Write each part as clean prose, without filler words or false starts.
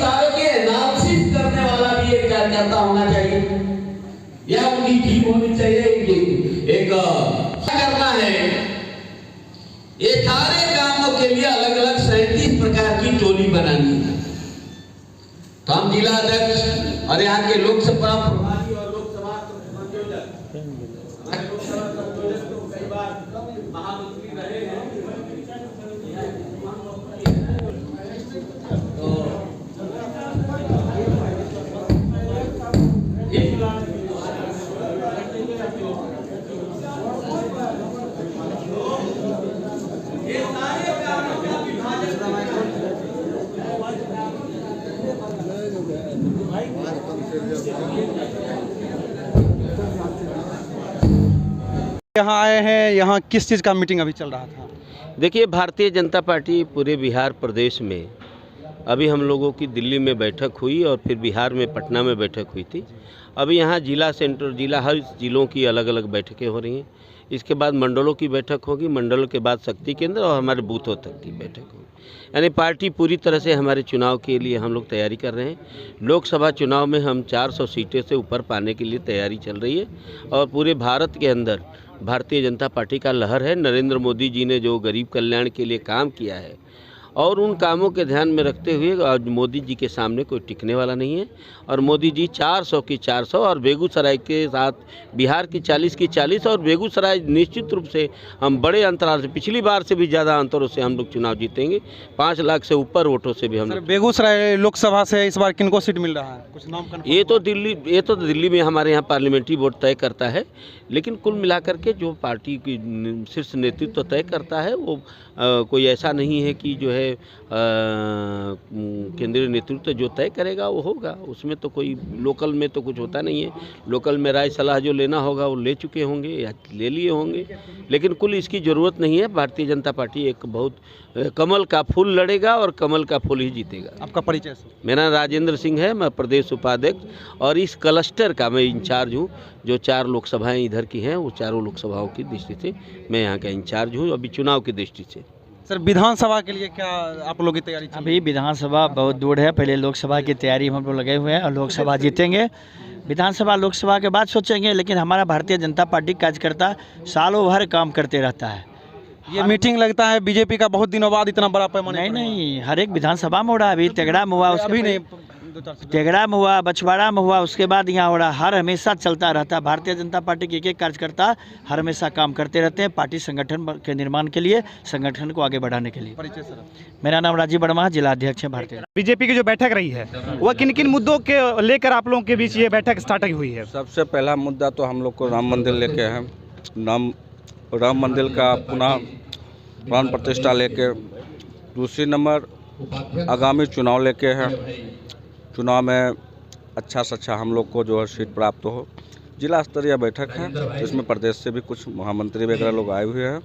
सितारों के एनालिसिस करने वाला भी एक कार्यकर्ता होना चाहिए, या उनकी टीम होनी चाहिए। एक करना है, ये सारे कामों के लिए अलग अलग 37 प्रकार की टोली बनानी है। तो हम जिला अध्यक्ष और यहाँ के लोकसभा प्रभारी और लोकसभा संयोजक, हमारे लोकसभा संयोजक तो कई बार महामंत्री रहे हैं, यहाँ आए हैं, यहाँ किस चीज़ का मीटिंग अभी चल रहा था? देखिए, भारतीय जनता पार्टी पूरे बिहार प्रदेश में अभी हम लोगों की दिल्ली में बैठक हुई और फिर बिहार में पटना में बैठक हुई थी। अभी यहाँ जिला सेंटर जिला हर जिलों की अलग अलग बैठकें हो रही हैं। इसके बाद मंडलों की बैठक होगी, मंडलों के बाद शक्ति केंद्र और हमारे बूथों तक की बैठक होगी। यानी पार्टी पूरी तरह से हमारे चुनाव के लिए हम लोग तैयारी कर रहे हैं। लोकसभा चुनाव में हम 400 सीटें से ऊपर पाने के लिए तैयारी चल रही है और पूरे भारत के अंदर भारतीय जनता पार्टी का लहर है। नरेंद्र मोदी जी ने जो गरीब कल्याण के लिए काम किया है और उन कामों के ध्यान में रखते हुए आज मोदी जी के सामने कोई टिकने वाला नहीं है और मोदी जी 400 की 400 और बेगूसराय के साथ बिहार की 40 की 40 और बेगूसराय निश्चित रूप से हम बड़े अंतराल से, पिछली बार से भी ज़्यादा अंतरों से हम लोग चुनाव जीतेंगे। 5 लाख से ऊपर वोटों से भी हम लोग। बेगूसराय लोकसभा से इस बार किनको सीट मिल रहा है? कुछ नाम ये तो दिल्ली में हमारे यहाँ पार्लियामेंट्री बोर्ड तय करता है, लेकिन कुल मिलाकर के जो पार्टी की शीर्ष नेतृत्व तय करता है वो कोई ऐसा नहीं है कि जो है केंद्रीय नेतृत्व जो तय करेगा वो होगा। उसमें तो कोई लोकल में तो कुछ होता नहीं है। लोकल में राय सलाह जो लेना होगा वो ले चुके होंगे या ले लिए होंगे, लेकिन कुल इसकी ज़रूरत नहीं है। भारतीय जनता पार्टी एक बहुत कमल का फूल लड़ेगा और कमल का फूल ही जीतेगा। आपका परिचय? मेरा राजेंद्र सिंह है, मैं प्रदेश उपाध्यक्ष और इस क्लस्टर का मैं इंचार्ज हूँ। जो 4 लोकसभाएं इधर की हैं वो चारों लोकसभाओं की दृष्टि से मैं यहाँ का इंचार्ज हूँ अभी चुनाव की दृष्टि से। सर, विधानसभा के लिए क्या आप लोगों की तैयारी? अभी विधानसभा बहुत दूर है, पहले लोकसभा की तैयारी हम लोग लगे हुए हैं और लोकसभा जीतेंगे। विधानसभा लोकसभा के बाद सोचेंगे, लेकिन हमारा भारतीय जनता पार्टी कार्यकर्ता सालों भर काम करते रहता है। ये मीटिंग लगता है बीजेपी का बहुत दिनों बाद इतना बड़ा पैमाने? नहीं, हर एक विधानसभा में हो रहा है। अभी तेगड़ा में हुआ, अभी नहीं, तेगड़ा में हुआ, बछवाड़ा में हुआ, उसके बाद यहाँ हो रहा। हर हमेशा चलता रहता है। भारतीय जनता पार्टी के एक कार्यकर्ता हर हमेशा काम करते रहते हैं पार्टी संगठन के निर्माण के लिए, संगठन को आगे बढ़ाने के लिए। परिचय सर? मेरा नाम राजीव वर्मा, जिला अध्यक्ष है भारतीय। बीजेपी की जो बैठक रही है वह किन किन मुद्दों के लेकर आप लोगों के बीच ये बैठक स्टार्ट हुई है? सबसे पहला मुद्दा तो हम लोग को राम मंदिर लेके है। राम मंदिर का पुनः प्राण प्रतिष्ठा लेके। दूसरी नंबर आगामी चुनाव लेके है। चुनाव में अच्छा से अच्छा हम लोग को जो है सीट प्राप्त हो। जिला स्तरीय बैठक है जिसमें प्रदेश से भी कुछ महामंत्री वगैरह लोग आए हुए हैं।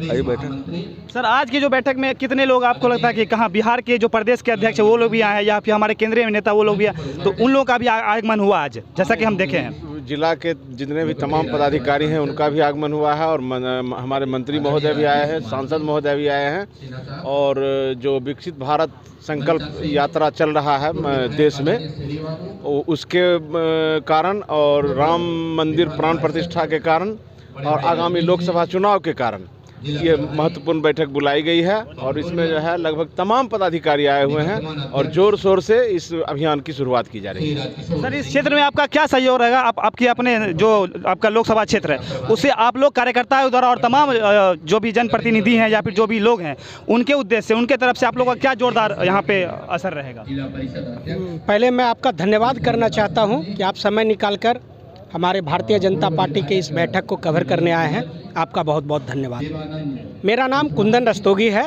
यही बैठक। सर, आज की जो बैठक में कितने लोग आपको लगता है कि कहाँ बिहार के जो प्रदेश के अध्यक्ष है वो लोग भी आए हैं या फिर हमारे केंद्रीय नेता वो लोग भी आए, तो उन लोगों का भी आगमन हुआ आज, जैसा कि हम देखे हैं? जिला के जितने भी तमाम पदाधिकारी हैं उनका भी आगमन हुआ है और हमारे मंत्री महोदय भी आए हैं, सांसद महोदय भी आए हैं। और जो विकसित भारत संकल्प यात्रा चल रहा है देश में, उसके कारण और राम मंदिर प्राण प्रतिष्ठा के कारण और आगामी लोकसभा चुनाव के कारण ये महत्वपूर्ण बैठक बुलाई गई है और इसमें जो है लगभग तमाम पदाधिकारी आए हुए हैं और जोर शोर से इस अभियान की शुरुआत की जा रही है। सर, इस क्षेत्र में आपका क्या सहयोग रहेगा? आपकी अपने जो आपका लोकसभा क्षेत्र है उससे आप लोग कार्यकर्ताओं द्वारा और तमाम जो भी जनप्रतिनिधि हैं या फिर जो भी लोग हैं उनके उद्देश्य से, उनके तरफ से आप लोगों का क्या जोरदार यहाँ पे असर रहेगा? पहले मैं आपका धन्यवाद करना चाहता हूँ कि आप समय निकाल कर हमारे भारतीय जनता पार्टी के इस बैठक को कवर करने आए हैं। आपका बहुत बहुत धन्यवाद। मेरा नाम कुंदन रस्तोगी है।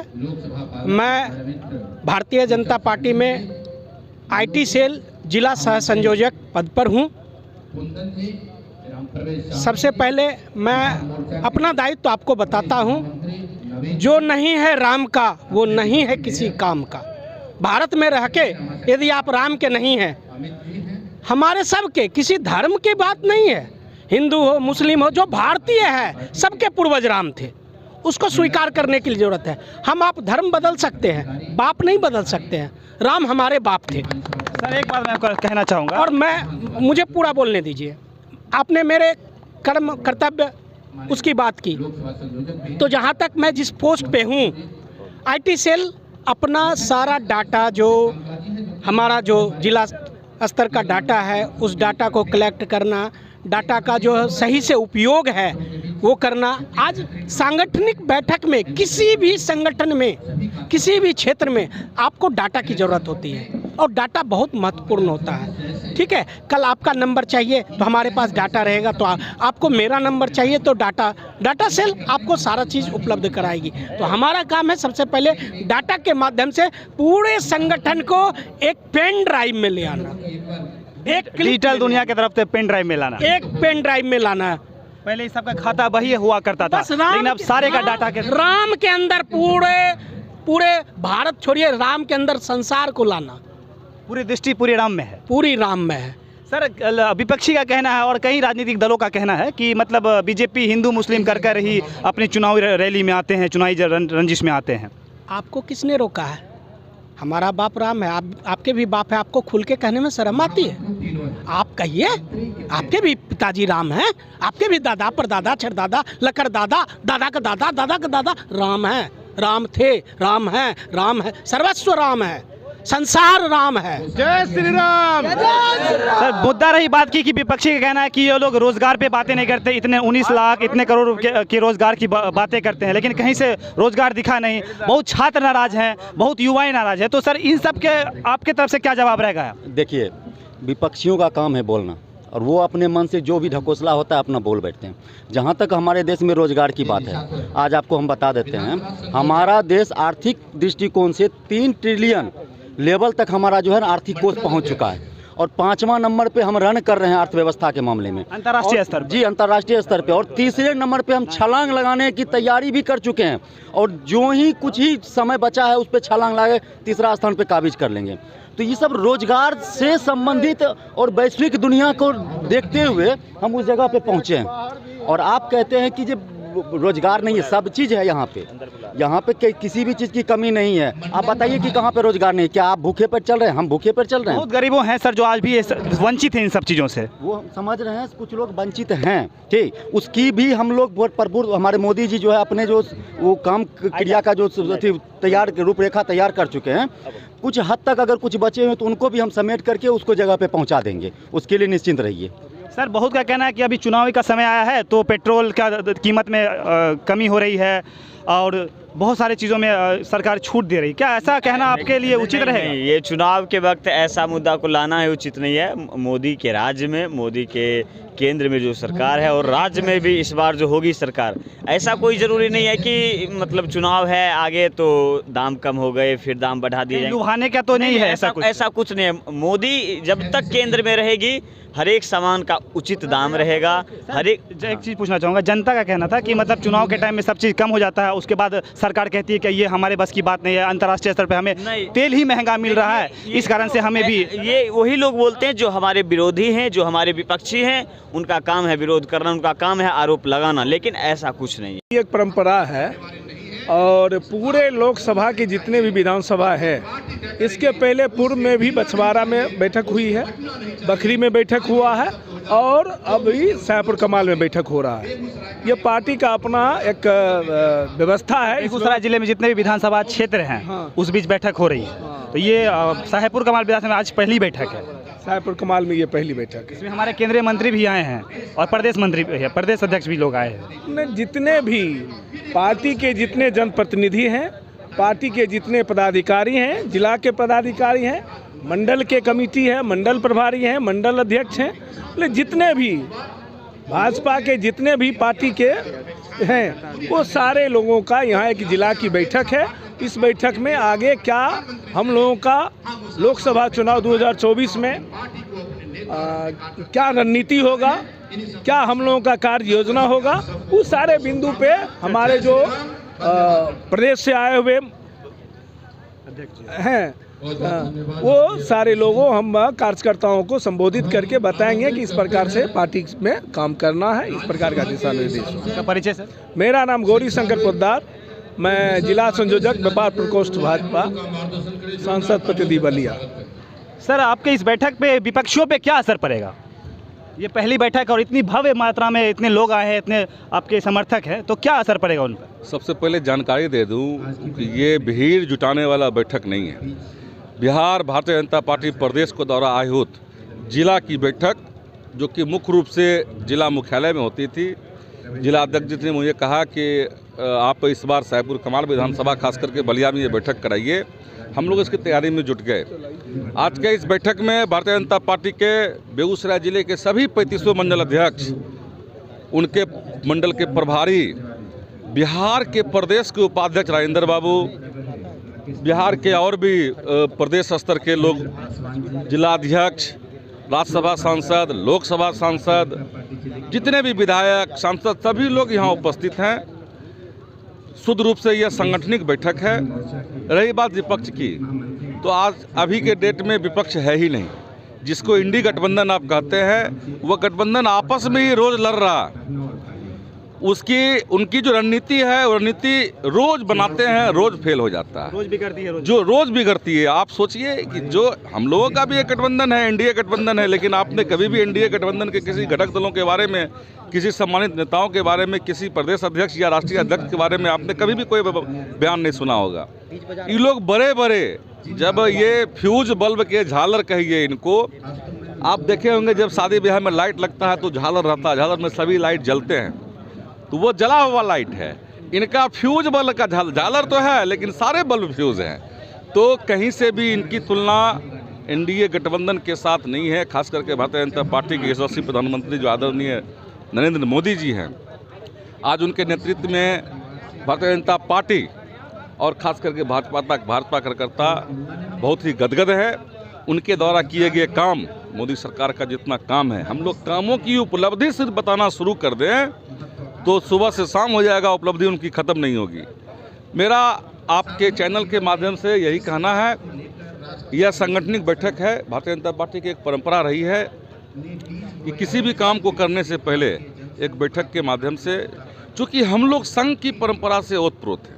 मैं भारतीय जनता पार्टी में आईटी सेल जिला सह संयोजक पद पर हूं। सबसे पहले मैं अपना दायित्व तो आपको बताता हूं। जो नहीं है राम का वो नहीं है किसी काम का। भारत में रह के यदि आप राम के नहीं हैं, हमारे सबके किसी धर्म की बात नहीं है, हिंदू हो मुस्लिम हो, जो भारतीय है सबके पूर्वज राम थे। उसको स्वीकार करने की ज़रूरत है। हम आप धर्म बदल सकते हैं, बाप नहीं बदल सकते हैं। राम हमारे बाप थे। सर एक बात मैं कहना चाहूँगा, और मुझे पूरा बोलने दीजिए। आपने मेरे कर्म कर्तव्य उसकी बात की, तो जहाँ तक मैं जिस पोस्ट पे हूँ, IT सेल अपना सारा डाटा जो हमारा जो जिला स्तर का डाटा है, उस डाटा को कलेक्ट करना, डाटा का जो सही से उपयोग है वो करना। आज सांगठनिक बैठक में किसी भी संगठन में, किसी भी क्षेत्र में आपको डाटा की ज़रूरत होती है और डाटा बहुत महत्वपूर्ण होता है। ठीक है, कल आपका नंबर चाहिए तो हमारे पास डाटा रहेगा, तो आपको मेरा नंबर चाहिए तो डाटा सेल आपको सारा चीज़ उपलब्ध कराएगी। तो हमारा काम है सबसे पहले डाटा के माध्यम से पूरे संगठन को एक पेन ड्राइव में ले आना, एक डिजिटल दुनिया की तरफ से पेन ड्राइव में लाना, एक पेन ड्राइव में लाना। पहले इस सबका खाता वही हुआ करता था, लेकिन अब सारे का डाटा के राम के अंदर पूरे भारत छोड़िए, राम के अंदर संसार को लाना, पूरी दृष्टि पूरी राम में है, पूरी राम में है। सर विपक्षी का कहना है और कई राजनीतिक दलों का कहना है कि मतलब बीजेपी हिंदू मुस्लिम कर ही अपनी चुनावी रैली में आते हैं, चुनावी रंजिश में आते हैं। आपको किसने रोका है? हमारा बाप राम है, आपके भी बाप है। आपको खुल के कहने में शर्म आती है? आप कहिए, आपके भी पिताजी राम हैं, आपके भी दादा परदादा छरदादा लकर दादा दादा का दादा दादा का दादा राम है, राम थे, राम है, सर्वस्व राम है, संसार राम है। जय श्री राम। सर मुद्दा रही बात की कि विपक्षी का कहना है कि ये लोग रोजगार पे बातें नहीं करते, इतने 19 लाख इतने करोड़ के रोजगार की बातें करते हैं, लेकिन कहीं से रोजगार दिखा नहीं। बहुत छात्र नाराज हैं, बहुत युवाएं नाराज हैं। तो सर इन सब के आपके तरफ से क्या जवाब रहेगा? देखिए, विपक्षियों का काम है बोलना, और वो अपने मन से जो भी ढकोसला होता है अपना बोल बैठते हैं। जहाँ तक हमारे देश में रोजगार की बात है, आज आपको हम बता देते हैं, हमारा देश आर्थिक दृष्टिकोण से 3 ट्रिलियन लेवल तक हमारा जो है ना आर्थिक कोष पहुंच चुका है, और 5वां नंबर पे हम रन कर रहे हैं अर्थव्यवस्था के मामले में, अंतर्राष्ट्रीय स्तर। जी, अंतर्राष्ट्रीय स्तर पे। और 3रे नंबर पे हम छलांग लगाने की तैयारी भी कर चुके हैं, और जो ही कुछ ही समय बचा है उस पर छलांग लगा 3रा स्थान पे काबिज कर लेंगे। तो ये सब रोजगार से संबंधित और वैश्विक दुनिया को देखते हुए हम उस जगह पे पहुँचे हैं। और आप कहते हैं कि जब रोजगार नहीं है, सब चीज़ है यहाँ पे किसी भी चीज़ की कमी नहीं है। आप बताइए कि कहाँ पे रोजगार नहीं है? क्या आप भूखे पर चल रहे हैं? हम भूखे पर चल रहे हैं। बहुत गरीबों हैं सर जो आज भी वंचित हैं इन सब चीज़ों से। वो हम समझ रहे हैं, कुछ लोग वंचित हैं, ठीक, उसकी भी हम लोग भरपूर, हमारे मोदी जी जो है अपने जो वो काम क्रिया का जो तैयार रूपरेखा तैयार कर चुके हैं। कुछ हद तक अगर कुछ बचे हुए तो उनको भी हम समेट करके उसको जगह पे पहुंचा देंगे, उसके लिए निश्चिंत रहिए। सर बहुत का कहना है कि अभी चुनावी का समय आया है तो पेट्रोल का कीमत में कमी हो रही है और बहुत सारी चीज़ों में सरकार छूट दे रही है। क्या ऐसा कहना आपके लिए उचित रहेगा? ये चुनाव के वक्त ऐसा मुद्दा को लाना है उचित नहीं है। मोदी के राज्य में, मोदी के केंद्र में जो सरकार है और राज्य में भी इस बार जो होगी सरकार, ऐसा कोई ज़रूरी नहीं है कि मतलब चुनाव है आगे तो दाम कम हो गए फिर दाम बढ़ा दिए जाएंगे। लुभाने का तो नहीं है ऐसा कुछ नहीं है। मोदी जब तक केंद्र में रहेगी हर एक सामान का उचित दाम रहेगा। हर एक चीज़ पूछना चाहूँगा, जनता का कहना था कि मतलब चुनाव के टाइम में सब चीज़ कम हो जाता है, उसके बाद सरकार कहती है कि ये हमारे बस की बात नहीं है, अंतर्राष्ट्रीय स्तर पे हमें तेल ही महंगा मिल रहा है, इस कारण से हमें भी। ये वही लोग बोलते हैं जो हमारे विरोधी हैं, जो हमारे विपक्षी हैं, उनका काम है विरोध करना, उनका काम है आरोप लगाना, लेकिन ऐसा कुछ नहीं है। एक परंपरा है और पूरे लोकसभा की जितने भी विधानसभा है, इसके पहले पूर्व में भी बछवाड़ा में बैठक हुई है, बखरी में बैठक हुआ है और अभी शाहपुर कमाल में बैठक हो रहा है। ये पार्टी का अपना एक व्यवस्था है। बेगूसराय जिले में जितने भी विधानसभा क्षेत्र हैं उस बीच बैठक हो रही है। तो ये शाहपुर कमाल विधानसभा में आज पहली बैठक है। शाहपुर कमाल में ये पहली बैठक है। इसमें हमारे केंद्रीय मंत्री भी आए हैं और प्रदेश मंत्री भी है, प्रदेश अध्यक्ष भी लोग आए हैं। जितने भी पार्टी के जितने जनप्रतिनिधि हैं, पार्टी के जितने पदाधिकारी हैं, जिला के पदाधिकारी हैं, मंडल के कमेटी है, मंडल प्रभारी हैं, मंडल अध्यक्ष हैं, जितने भी भाजपा के जितने भी पार्टी के हैं वो सारे लोगों का यहाँ एक जिला की बैठक है। इस बैठक में आगे क्या हम लोगों का लोकसभा चुनाव 2024 में क्या रणनीति होगा, क्या हम लोगों का कार्य योजना होगा, उस सारे बिंदु पे हमारे जो प्रदेश से आए हुए हैं वो सारे लोगों हम कार्यकर्ताओं को संबोधित करके बताएंगे कि इस प्रकार से पार्टी में काम करना है, इस प्रकार का दिशा निर्देश। का परिचय सर? मेरा नाम गौरी शंकर पोद्दार, मैं जिला संयोजक व्यापार प्रकोष्ठ भाजपा, सांसद प्रतिनिधि बलिया। सर, आपके इस बैठक पे विपक्षियों पे क्या असर पड़ेगा? ये पहली बैठक और इतनी भव्य मात्रा में इतने लोग आए हैं, इतने आपके समर्थक हैं, तो क्या असर पड़ेगा उन पर? सबसे पहले जानकारी दे दूं कि ये भीड़ जुटाने वाला बैठक नहीं है। बिहार भारतीय जनता पार्टी प्रदेश को द्वारा आयोजित जिला की बैठक, जो कि मुख्य रूप से जिला मुख्यालय में होती थी, जिला अध्यक्ष जी ने मुझे कहा कि आप इस बार सैदपुर कमाल विधानसभा खास करके बलिया में ये बैठक कराइए। हम लोग इसकी तैयारी में जुट गए। आज के इस बैठक में भारतीय जनता पार्टी के बेगूसराय जिले के सभी 35 मंडल अध्यक्ष, उनके मंडल के प्रभारी, बिहार के प्रदेश के उपाध्यक्ष राजेंद्र बाबू, बिहार के और भी प्रदेश स्तर के लोग, जिलाध्यक्ष, राज्यसभा सांसद, लोकसभा सांसद, जितने भी विधायक सांसद, सभी लोग यहाँ उपस्थित हैं। शुद्ध रूप से यह सांगठनिक बैठक है। रही बात विपक्ष की, तो आज अभी के डेट में विपक्ष है ही नहीं। जिसको इंडी गठबंधन आप कहते हैं, वह गठबंधन आपस में ही रोज लड़ रहा। उनकी जो रणनीति है, वो रणनीति रोज बनाते हैं, रोज फेल हो जाता है, रोज बिगड़ती है, रोज बिगड़ती है। आप सोचिए कि जो हम लोगों का भी एक गठबंधन है, एनडीए गठबंधन है, लेकिन आपने कभी भी एनडीए गठबंधन के किसी घटक दलों के बारे में, किसी सम्मानित नेताओं के बारे में, किसी प्रदेश अध्यक्ष या राष्ट्रीय अध्यक्ष के बारे में आपने कभी भी कोई बयान नहीं सुना होगा। ये लोग बड़े बड़े, जब ये फ्यूज बल्ब के झालर कहिए इनको, आप देखे होंगे जब शादी ब्याह में लाइट लगता है तो झालर रहता है, झालर में सभी लाइट जलते हैं, तो वो जला हुआ लाइट है। इनका फ्यूज बल्ब का झालर तो है, लेकिन सारे बल्ब फ्यूज हैं। तो कहीं से भी इनकी तुलना एनडीए गठबंधन के साथ नहीं है। खास करके भारतीय जनता पार्टी के यशस्वी प्रधानमंत्री जो आदरणीय नरेंद्र मोदी जी हैं, आज उनके नेतृत्व में भारतीय जनता पार्टी और खास करके भाजपा कार्यकर्ता बहुत ही गदगद है। उनके द्वारा किए गए काम, मोदी सरकार का जितना काम है, हम लोग कामों की उपलब्धि सिर्फ बताना शुरू कर दें तो सुबह से शाम हो जाएगा, उपलब्धि उनकी ख़त्म नहीं होगी। मेरा आपके चैनल के माध्यम से यही कहना है, यह सांगठनिक बैठक है। भारतीय जनता पार्टी की एक परंपरा रही है कि किसी भी काम को करने से पहले एक बैठक के माध्यम से, चूँकि हम लोग संघ की परंपरा से ओतप्रोत है,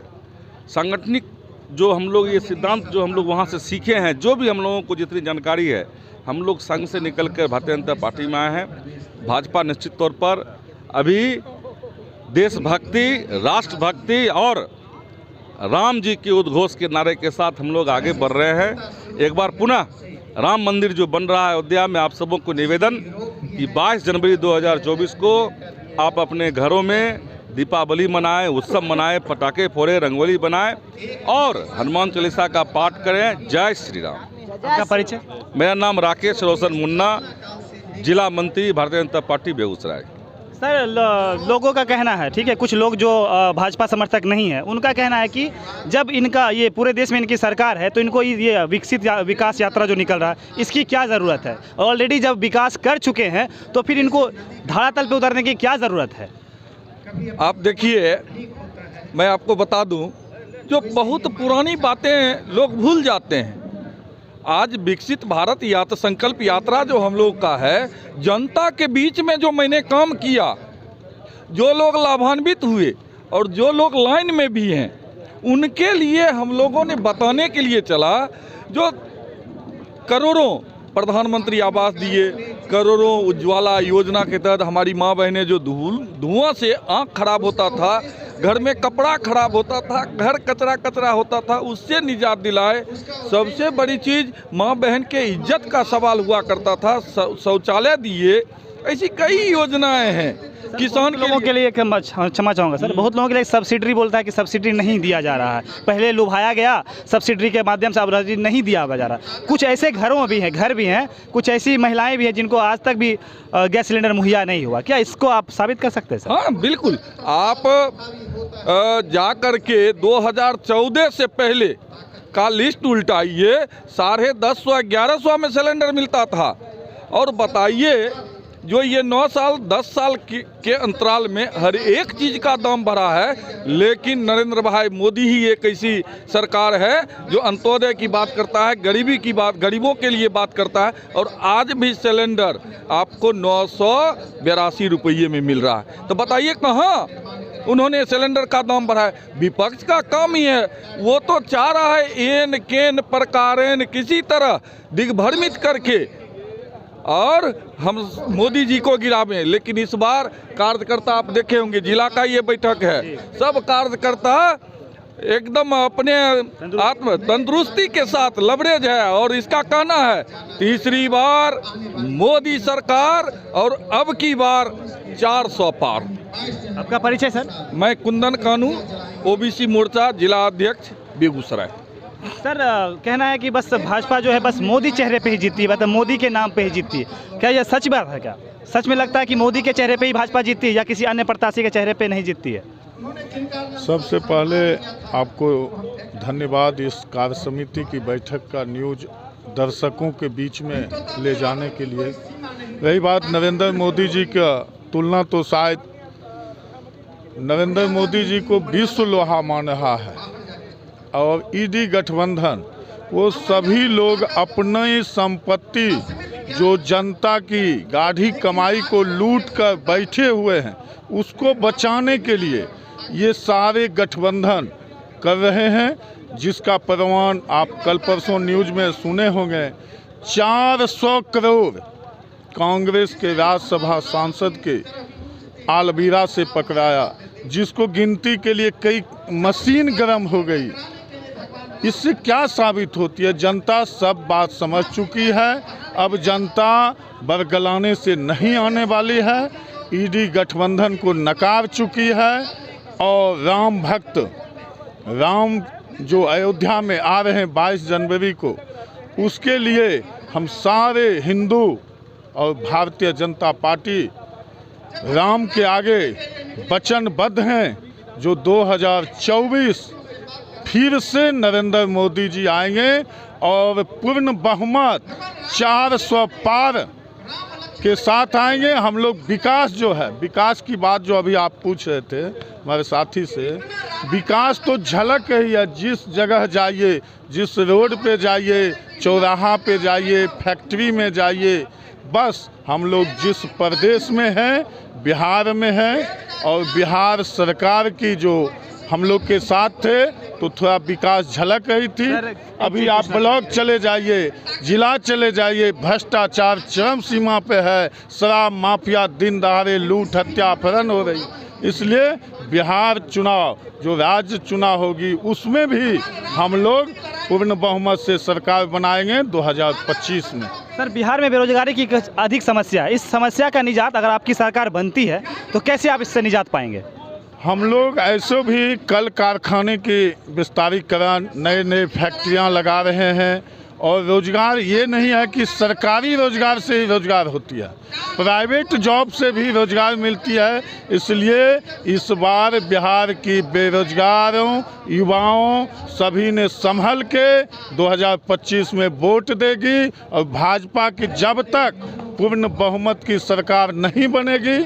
सांगठनिक जो हम लोग ये सिद्धांत जो हम लोग वहाँ से सीखे हैं, जो भी हम लोगों को जितनी जानकारी है, हम लोग संघ से निकलकर भारतीय जनता पार्टी में आए हैं। भाजपा निश्चित तौर पर अभी देशभक्ति, राष्ट्रभक्ति और राम जी के उद्घोष के नारे के साथ हम लोग आगे बढ़ रहे हैं। एक बार पुनः राम मंदिर जो बन रहा है अयोध्या में, आप सबों को निवेदन कि 22 जनवरी 2024 को आप अपने घरों में दीपावली मनाएं, उत्सव मनाएं, पटाखे फोड़े, रंगोली बनाएं और हनुमान चालीसा का पाठ करें। जय श्री राम। आपका परिचय? मेरा नाम राकेश रोशन मुन्ना, जिला मंत्री भारतीय जनता पार्टी बेगूसराय। सर, लोगों का कहना है, ठीक है, कुछ लोग जो भाजपा समर्थक नहीं है, उनका कहना है कि जब इनका ये पूरे देश में इनकी सरकार है तो इनको ये विकास यात्रा जो निकल रहा है, इसकी क्या ज़रूरत है? ऑलरेडी जब विकास कर चुके हैं तो फिर इनको धरातल पे उतरने की क्या ज़रूरत है? आप देखिए, मैं आपको बता दूं, जो बहुत पुरानी बातें लोग भूल जाते हैं। आज विकसित भारत यात्रा, संकल्प यात्रा जो हम लोग का है, जनता के बीच में जो मैंने काम किया, जो लोग लाभान्वित हुए और जो लोग लाइन में भी हैं, उनके लिए हम लोगों ने बताने के लिए चला। जो करोड़ों प्रधानमंत्री आवास दिए, करोड़ों उज्ज्वला योजना के तहत हमारी माँ बहनें जो धुआं से आँख खराब होता था, घर में कपड़ा खराब होता था, घर कचरा होता था, उससे निजात दिलाए। सबसे बड़ी चीज़ माँ बहन के इज्जत का सवाल हुआ करता था, शौचालय दिए। ऐसी कई योजनाएं हैं। किसान लोगों के लिए क्षमा चाहूँगा सर, बहुत लोगों के लिए सब्सिडी बोलता है कि सब्सिडी नहीं दिया जा रहा है, पहले लुभाया गया सब्सिडी के माध्यम से, अब नहीं दिया जा रहा। कुछ ऐसे घर भी हैं, कुछ ऐसी महिलाएं भी हैं जिनको आज तक भी गैस सिलेंडर मुहैया नहीं हुआ। क्या इसको आप साबित कर सकते हैं सर? हाँ बिल्कुल, आप जा कर के 2014 से पहले का लिस्ट उल्टाइए, 10,500 1100 में सिलेंडर मिलता था। और बताइए जो ये 9 साल 10 साल के अंतराल में हर एक चीज़ का दाम बढ़ा है, लेकिन नरेंद्र भाई मोदी ही एक ऐसी सरकार है जो अंत्योदय की बात करता है, गरीबों के लिए बात करता है। और आज भी सिलेंडर आपको 982 रुपये में मिल रहा है। तो बताइए कहाँ उन्होंने सिलेंडर का दाम बढ़ाया? विपक्ष का काम ही है, वो तो चाह रहा है एन केन प्रकारेण किसी तरह दिग्भ्रमित करके और हम मोदी जी को गिरावें। लेकिन इस बार कार्यकर्ता आप देखे होंगे, जिला का ये बैठक है, सब कार्यकर्ता एकदम अपने आत्म तंदुरुस्ती के साथ लबरेज है। और इसका कहना है तीसरी बार मोदी सरकार और अब की बार 400 पार। आपका परिचय सर? मैं कुंदन कानू, ओबीसी मोर्चा जिला अध्यक्ष बेगूसराय। सर कहना है कि बस भाजपा जो है बस मोदी चेहरे पे ही जीतती है, मतलब मोदी के नाम पे ही जीतती है। क्या यह सच बात है? क्या सच में लगता है कि मोदी के चेहरे पे ही भाजपा जीतती है या किसी अन्य प्रत्याशी के चेहरे पे नहीं जीतती है? सबसे पहले आपको धन्यवाद इस कार्य समिति की बैठक का न्यूज दर्शकों के बीच में ले जाने के लिए। रही बात नरेंद्र मोदी जी का तुलना, तो शायद नरेंद्र मोदी जी को विश्व लोहा मान रहा है और ईडी गठबंधन वो सभी लोग अपनी संपत्ति जो जनता की गाढ़ी कमाई को लूट कर बैठे हुए हैं उसको बचाने के लिए ये सारे गठबंधन कर रहे हैं, जिसका प्रमाण आप कल परसों न्यूज में सुने होंगे। 400 करोड़ कांग्रेस के राज्यसभा सांसद के आलवीरा से पकड़ाया, जिसको गिनती के लिए कई मशीन गर्म हो गई। इससे क्या साबित होती है? जनता सब बात समझ चुकी है। अब जनता बरगलाने से नहीं आने वाली है। ईडी गठबंधन को नकार चुकी है और राम भक्त राम जो अयोध्या में आ रहे हैं 22 जनवरी को, उसके लिए हम सारे हिंदू और भारतीय जनता पार्टी राम के आगे वचनबद्ध हैं। जो 2024 फिर से नरेंद्र मोदी जी आएंगे और पूर्ण बहुमत 400 पार के साथ आएंगे। हम लोग विकास जो है, विकास की बात जो अभी आप पूछ रहे थे हमारे साथी से, विकास तो झलक ही है। जिस जगह जाइए, जिस रोड पे जाइए, चौराहा पे जाइए, फैक्ट्री में जाइए, बस हम लोग जिस प्रदेश में हैं, बिहार में हैं और बिहार सरकार की जो हम लोग के साथ थे तो थोड़ा विकास झलक रही थी। अभी आप ब्लॉक चले जाइए, जिला चले जाइए, भ्रष्टाचार चरम सीमा पे है। शराब माफिया दिन दहाड़े लूट हत्या अपहरण हो रही। इसलिए बिहार चुनाव जो राज्य चुनाव होगी उसमें भी हम लोग पूर्ण बहुमत से सरकार बनाएंगे 2025 में। सर बिहार में बेरोजगारी की अधिक समस्या है, इस समस्या का निजात अगर आपकी सरकार बनती है तो कैसे आप इससे निजात पाएंगे? हम लोग ऐसे भी कल कारखाने के विस्तारीकरण, नए नए फैक्ट्रियां लगा रहे हैं। और रोजगार ये नहीं है कि सरकारी रोजगार से ही रोजगार होती है, प्राइवेट जॉब से भी रोजगार मिलती है। इसलिए इस बार बिहार की बेरोजगारों, युवाओं सभी ने संभल के 2025 में वोट देगी। और भाजपा की जब तक पूर्ण बहुमत की सरकार नहीं बनेगी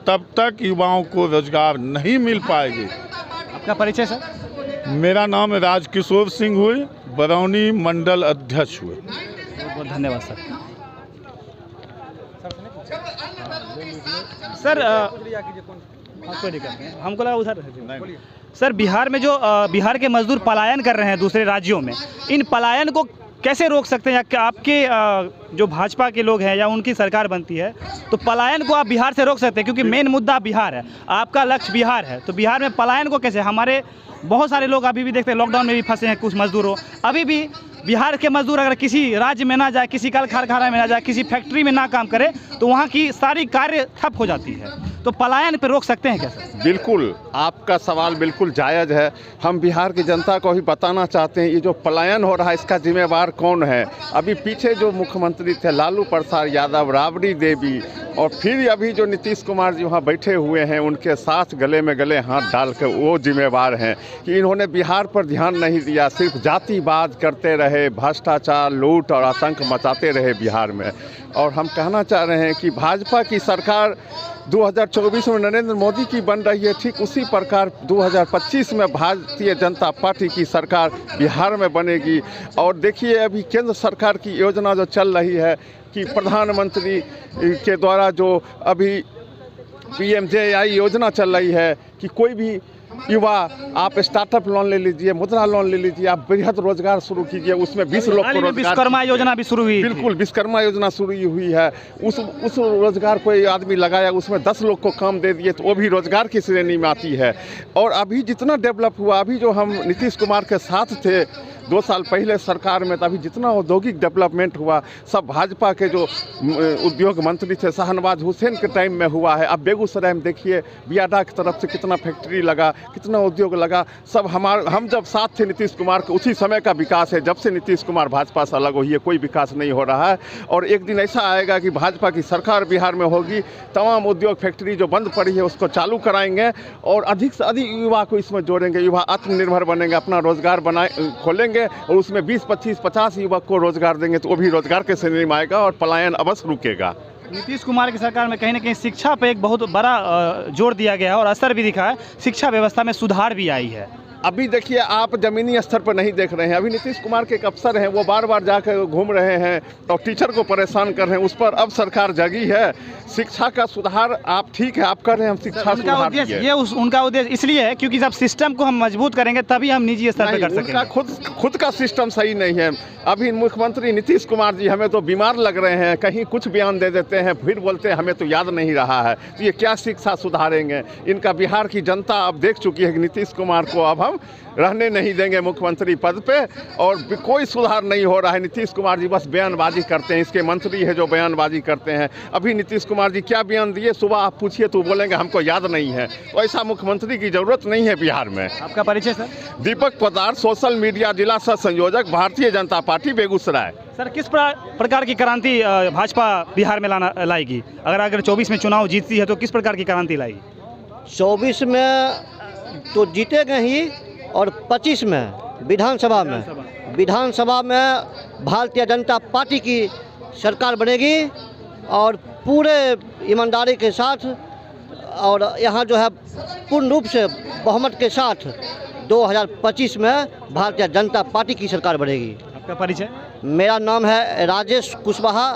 तब तक युवाओं को रोजगार नहीं मिल पाएगी। आपका परिचय सर? मेरा नाम राजकिशोर सिंह हुई, बरौनी मंडल अध्यक्ष हुए। बहुत बहुत धन्यवाद सर। सर हमको लगा उधर। सर बिहार में जो बिहार के मजदूर पलायन कर रहे हैं दूसरे राज्यों में, इन पलायन को कैसे रोक सकते हैं? या क्या आपके जो भाजपा के लोग हैं या उनकी सरकार बनती है तो पलायन को आप बिहार से रोक सकते हैं? क्योंकि मेन मुद्दा बिहार है, आपका लक्ष्य बिहार है, तो बिहार में पलायन को कैसे? हमारे बहुत सारे लोग अभी भी देखते हैं लॉकडाउन में भी फंसे हैं, कुछ मजदूरों। अभी भी बिहार के मजदूर अगर किसी राज्य में ना जाए, किसी कल कारखाना में ना जाए, किसी फैक्ट्री में ना काम करे तो वहाँ की सारी कार्य ठप हो जाती है। तो पलायन पे रोक सकते हैं क्या सर? बिल्कुल, आपका सवाल बिल्कुल जायज़ है। हम बिहार की जनता को ही बताना चाहते हैं ये जो पलायन हो रहा है इसका जिम्मेवार कौन है। अभी पीछे जो मुख्यमंत्री थे लालू प्रसाद यादव, राबड़ी देवी, और फिर अभी जो नीतीश कुमार जी वहाँ बैठे हुए हैं उनके साथ गले में गले हाथ डाल कर वो जिम्मेवार हैं कि इन्होंने बिहार पर ध्यान नहीं दिया, सिर्फ जातिवाद करते रहे, भ्रष्टाचार, लूट और आतंक मचाते रहे बिहार में। और हम कहना चाह रहे हैं कि भाजपा की सरकार 2024 में नरेंद्र मोदी की बन रही है, ठीक उसी प्रकार 2025 में भारतीय जनता पार्टी की सरकार बिहार में बनेगी। और देखिए अभी केंद्र सरकार की योजना जो चल रही है कि प्रधानमंत्री के द्वारा जो अभी PMJI योजना चल रही है कि कोई भी युवा आप स्टार्टअप लोन ले लीजिए, मुद्रा लोन ले लीजिए, आप बृहद रोजगार शुरू कीजिए, उसमें 20 लोग को रोजगार। विश्वकर्मा योजना भी शुरू हुई। बिल्कुल, विश्वकर्मा योजना शुरू हुई है। उस रोजगार कोई आदमी लगाया, उसमें 10 लोग को काम दे दिए तो वो भी रोजगार की श्रेणी में आती है। और अभी जितना डेवलप हुआ, अभी जो हम नीतीश कुमार के साथ थे 2 साल पहले सरकार में, तभी जितना औद्योगिक डेवलपमेंट हुआ सब भाजपा के जो उद्योग मंत्री थे शाहनवाज हुसैन के टाइम में हुआ है। अब बेगूसराय में देखिए बियाडा की तरफ से कितना फैक्ट्री लगा, कितना उद्योग लगा, सब हम जब साथ थे नीतीश कुमार के उसी समय का विकास है। जब से नीतीश कुमार भाजपा से अलग हुई है कोई विकास नहीं हो रहा है। और एक दिन ऐसा आएगा कि भाजपा की सरकार बिहार में होगी, तमाम उद्योग फैक्ट्री जो बंद पड़ी है उसको चालू कराएंगे और अधिक से अधिक युवा को इसमें जोड़ेंगे, युवा आत्मनिर्भर बनेंगे, अपना रोजगार खोलेंगे और उसमें 20, 25, 50 युवक को रोजगार देंगे तो वो भी रोजगार के श्रेणी में आएगा और पलायन अवश्य रुकेगा। नीतीश कुमार की सरकार में कहीं ना कहीं शिक्षा पे एक बहुत बड़ा जोर दिया गया है और असर भी दिखा है, शिक्षा व्यवस्था में सुधार भी आई है। अभी देखिए आप ज़मीनी स्तर पर नहीं देख रहे हैं, अभी नीतीश कुमार के एक अफसर हैं वो बार बार जाकर घूम रहे हैं और टीचर को परेशान कर रहे हैं, उस पर अब सरकार जगी है। शिक्षा का सुधार आप ठीक है आप कर रहे हैं, हम शिक्षा सुधार ये उनका उद्देश्य इसलिए है क्योंकि जब सिस्टम को हम मजबूत करेंगे तभी हम निजी स्तर पर कर सकेंगे। उनका खुद का सिस्टम सही नहीं है। अभी मुख्यमंत्री नीतीश कुमार जी हमें तो बीमार लग रहे हैं, कहीं कुछ बयान दे देते हैं फिर बोलते हैं हमें तो याद नहीं रहा है, तो ये क्या शिक्षा सुधारेंगे? इनका बिहार की जनता अब देख चुकी है कि नीतीश कुमार को अब हम रहने नहीं देंगे मुख्यमंत्री पद पे और कोई सुधार नहीं हो रहा है। नीतीश कुमार जी बस बयानबाजी करते हैं, इसके मंत्री है जो बयानबाजी करते हैं। अभी नीतीश कुमार जी क्या बयान दिए सुबह आप पूछिए तो बोलेंगे हमको याद नहीं है। तो ऐसा मुख्यमंत्री की जरूरत नहीं है बिहार में। आपका परिचय सर? दीपक पदार, सोशल मीडिया जिला सह संयोजक, भारतीय जनता पार्टी बेगूसराय। सर किस प्रकार की क्रांति भाजपा बिहार में लाएगी? अगर 24 में चुनाव जीतती है तो किस प्रकार की क्रांति लाएगी? 24 में तो जीतेंगे ही और 25 में विधानसभा में भारतीय जनता पार्टी की सरकार बनेगी और पूरे ईमानदारी के साथ और यहाँ जो है पूर्ण रूप से बहुमत के साथ 2025 में भारतीय जनता पार्टी की सरकार बनेगी। आपका परिचय? मेरा नाम है राजेश कुशवाहा।